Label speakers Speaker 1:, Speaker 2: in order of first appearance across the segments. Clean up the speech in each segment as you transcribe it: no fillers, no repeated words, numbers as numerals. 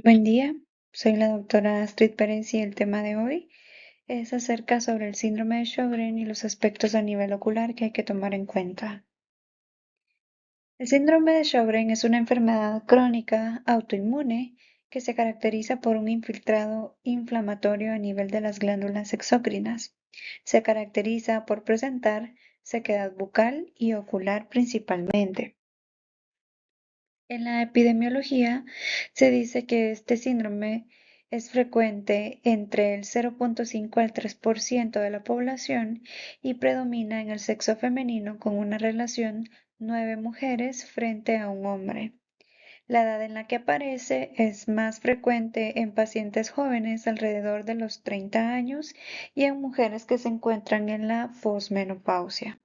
Speaker 1: Buen día, soy la doctora Astrid Pérez y el tema de hoy es acerca sobre el síndrome de Sjögren y los aspectos a nivel ocular que hay que tomar en cuenta. El síndrome de Sjögren es una enfermedad crónica autoinmune que se caracteriza por un infiltrado inflamatorio a nivel de las glándulas exócrinas. Se caracteriza por presentar sequedad bucal y ocular principalmente. En la epidemiología se dice que este síndrome es frecuente entre el 0,5 al 3% de la población y predomina en el sexo femenino con una relación 9 mujeres frente a un hombre. La edad en la que aparece es más frecuente en pacientes jóvenes alrededor de los 30 años y en mujeres que se encuentran en la posmenopausia.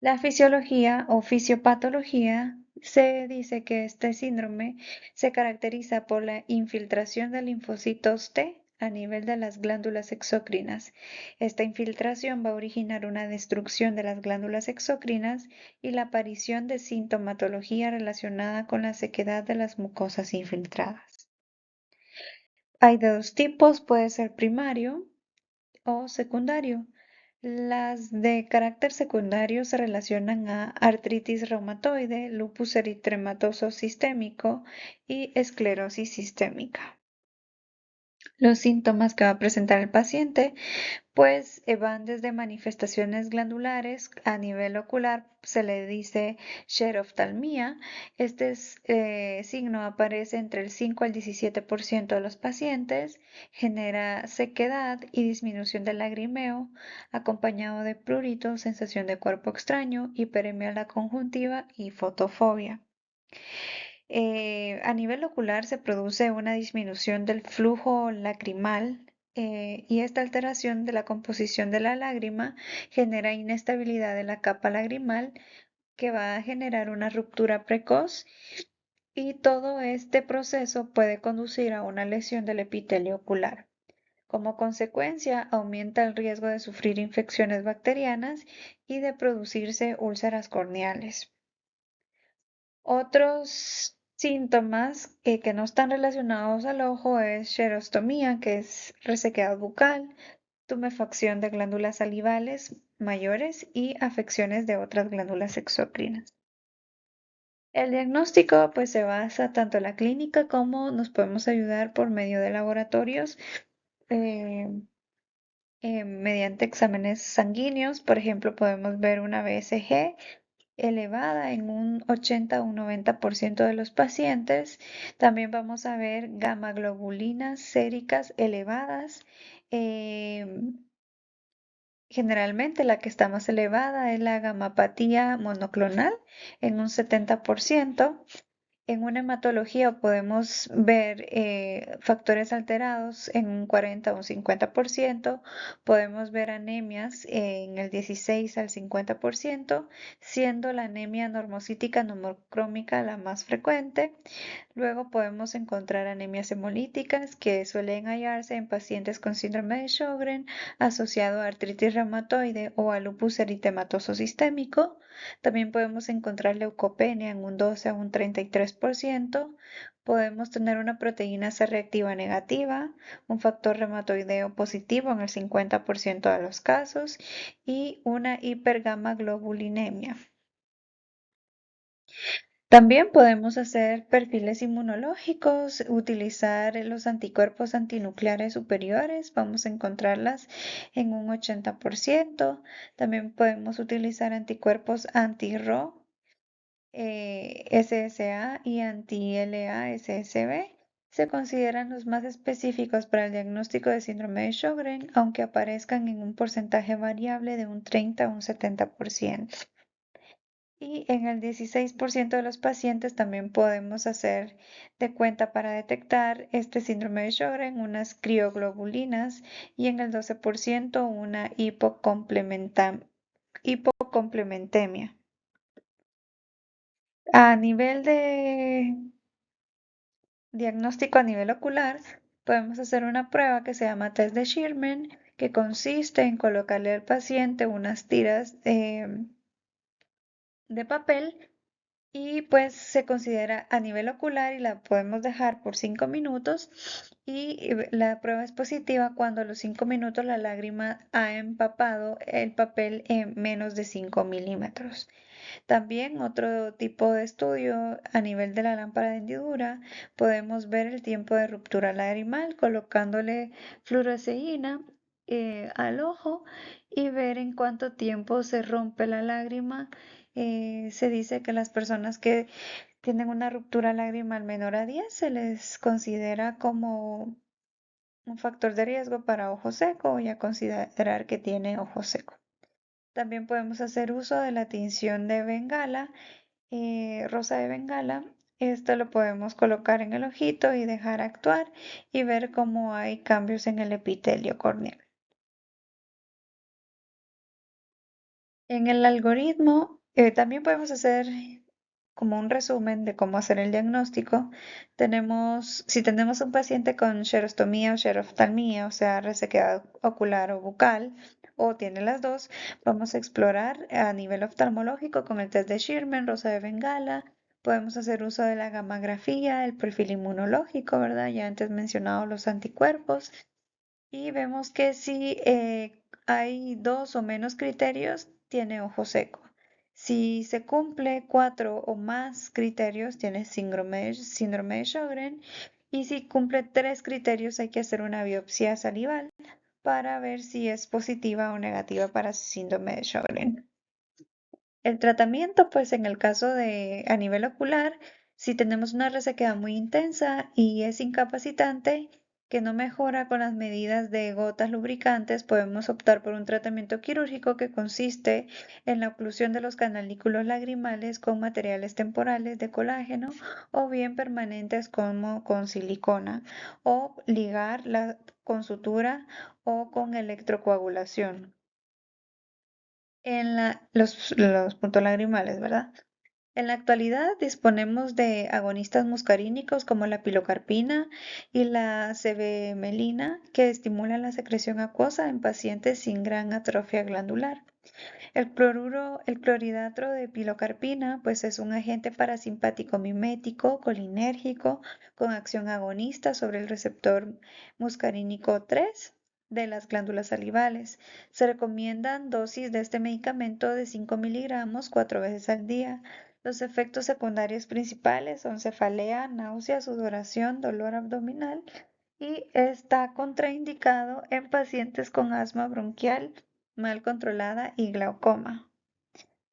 Speaker 1: La fisiología o fisiopatología se dice que este síndrome se caracteriza por la infiltración de linfocitos T a nivel de las glándulas exócrinas. Esta infiltración va a originar una destrucción de las glándulas exócrinas y la aparición de sintomatología relacionada con la sequedad de las mucosas infiltradas. Hay de dos tipos, puede ser primario o secundario. Las de carácter secundario se relacionan a artritis reumatoide, lupus eritematoso sistémico y esclerosis sistémica. Los síntomas que va a presentar el paciente pues van desde manifestaciones glandulares a nivel ocular, se le dice xeroftalmía. Signo aparece entre el 5 al 17% de los pacientes, genera sequedad y disminución del lagrimeo, acompañado de prurito, sensación de cuerpo extraño, hiperemia a la conjuntiva y fotofobia. A nivel ocular se produce una disminución del flujo lacrimal y esta alteración de la composición de la lágrima genera inestabilidad de la capa lagrimal que va a generar una ruptura precoz y todo este proceso puede conducir a una lesión del epitelio ocular. Como consecuencia, aumenta el riesgo de sufrir infecciones bacterianas y de producirse úlceras corneales. Otros síntomas que no están relacionados al ojo es xerostomía, que es resequedad bucal, tumefacción de glándulas salivales mayores y afecciones de otras glándulas exócrinas. El diagnóstico pues se basa tanto en la clínica como nos podemos ayudar por medio de laboratorios eh, mediante exámenes sanguíneos. Por ejemplo, podemos ver una BSG elevada en un 80 o un 90% de los pacientes. También vamos a ver gamma globulinas séricas elevadas. Em, Generalmente la que está más elevada es la gamapatía monoclonal en un 70%. En una hematología podemos ver factores alterados en un 40 o un 50%, podemos ver anemias en el 16 al 50%, siendo la anemia normocítica normocrómica la más frecuente. Luego podemos encontrar anemias hemolíticas que suelen hallarse en pacientes con síndrome de Sjögren asociado a artritis reumatoide o a lupus eritematoso sistémico. También podemos encontrar leucopenia en un 12 a un 33%. Podemos tener una proteína C reactiva negativa, un factor reumatoideo positivo en el 50% de los casos y una hipergamaglobulinemia. También podemos hacer perfiles inmunológicos, utilizar los anticuerpos antinucleares superiores, vamos a encontrarlas en un 80%. También podemos utilizar anticuerpos anti-Ro, SSA y anti-LA-SSB. Se consideran los más específicos para el diagnóstico de síndrome de Sjögren, aunque aparezcan en un porcentaje variable de un 30 a un 70%. Y en el 16% de los pacientes también podemos hacer de cuenta para detectar este síndrome de Sjögren unas crioglobulinas y en el 12% una hipocomplementemia. A nivel de diagnóstico a nivel ocular, podemos hacer una prueba que se llama test de Schirmer, que consiste en colocarle al paciente unas tiras de papel y pues se considera a nivel ocular y la podemos dejar por 5 minutos y la prueba es positiva cuando a los 5 minutos la lágrima ha empapado el papel en menos de 5 milímetros. También otro tipo de estudio a nivel de la lámpara de hendidura, podemos ver el tiempo de ruptura lagrimal colocándole fluoresceína al ojo y ver en cuánto tiempo se rompe la lágrima. Se dice que las personas que tienen una ruptura lagrimal menor a 10 se les considera como un factor de riesgo para ojo seco y a considerar que tiene ojo seco. También podemos hacer uso de la tinción de bengala, rosa de bengala. Esto lo podemos colocar en el ojito y dejar actuar y ver cómo hay cambios en el epitelio corneal. En el algoritmo también podemos hacer como un resumen de cómo hacer el diagnóstico. Si tenemos un paciente con xerostomía o xeroftalmía, o sea, resequedad ocular o bucal, o tiene las dos, vamos a explorar a nivel oftalmológico con el test de Schirmer, rosa de Bengala. Podemos hacer uso de la gammagrafía, el perfil inmunológico, ¿verdad? Ya antes mencionado los anticuerpos. Y vemos que si hay dos o menos criterios, tiene ojo seco. Si se cumple cuatro o más criterios, tiene síndrome de Sjögren. Y si cumple tres criterios, hay que hacer una biopsia salival para ver si es positiva o negativa para síndrome de Sjögren. El tratamiento, pues en el caso de a nivel ocular, si tenemos una resequedad muy intensa y es incapacitante, que no mejora con las medidas de gotas lubricantes, podemos optar por un tratamiento quirúrgico que consiste en la oclusión de los canalículos lagrimales con materiales temporales de colágeno o bien permanentes como con silicona o con sutura o con electrocoagulación los puntos lagrimales, ¿verdad? En la actualidad disponemos de agonistas muscarínicos como la pilocarpina y la cebemelina que estimulan la secreción acuosa en pacientes sin gran atrofia glandular. El clorhidrato de pilocarpina, pues es un agente parasimpático mimético, colinérgico, con acción agonista sobre el receptor muscarínico 3 de las glándulas salivales. Se recomiendan dosis de este medicamento de 5 miligramos 4 veces al día. Los efectos secundarios principales son cefalea, náusea, sudoración, dolor abdominal y está contraindicado en pacientes con asma bronquial mal controlada y glaucoma.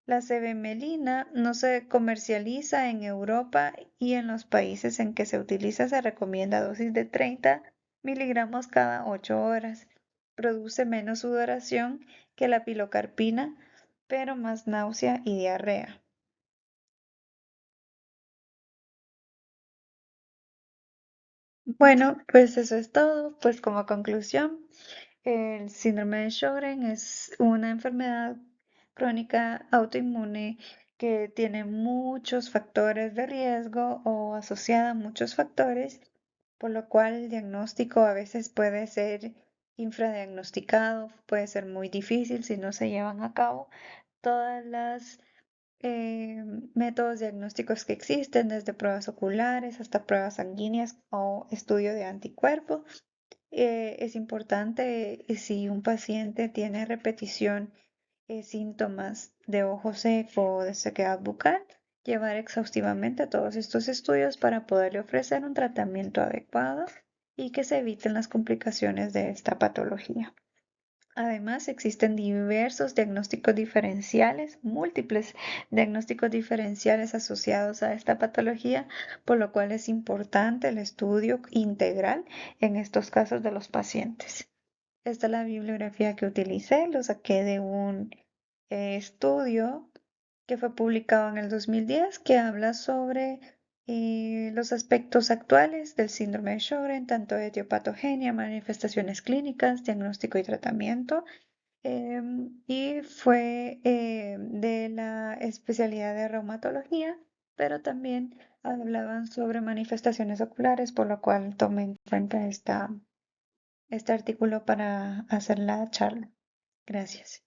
Speaker 1: La cebemelina no se comercializa en Europa y en los países en que se utiliza se recomienda dosis de 30 miligramos cada 8 horas. Produce menos sudoración que la pilocarpina, pero más náusea y diarrea. Bueno, pues eso es todo. Pues como conclusión, el síndrome de Sjögren es una enfermedad crónica autoinmune que tiene muchos factores de riesgo o asociada a muchos factores, por lo cual el diagnóstico a veces puede ser infradiagnosticado, puede ser muy difícil si no se llevan a cabo todas las métodos diagnósticos que existen, desde pruebas oculares hasta pruebas sanguíneas o estudio de anticuerpos. Es importante si un paciente tiene repetición síntomas de ojo seco o de sequedad bucal, llevar exhaustivamente todos estos estudios para poderle ofrecer un tratamiento adecuado y que se eviten las complicaciones de esta patología. Además, existen diversos diagnósticos diferenciales, múltiples diagnósticos diferenciales asociados a esta patología, por lo cual es importante el estudio integral en estos casos de los pacientes. Esta es la bibliografía que utilicé, lo saqué de un estudio que fue publicado en el 2010 que habla sobre los aspectos actuales del síndrome de Sjögren, tanto etiopatogenia, manifestaciones clínicas, diagnóstico y tratamiento, y fue de la especialidad de reumatología, pero también hablaban sobre manifestaciones oculares, por lo cual tomé en cuenta este artículo para hacer la charla. Gracias.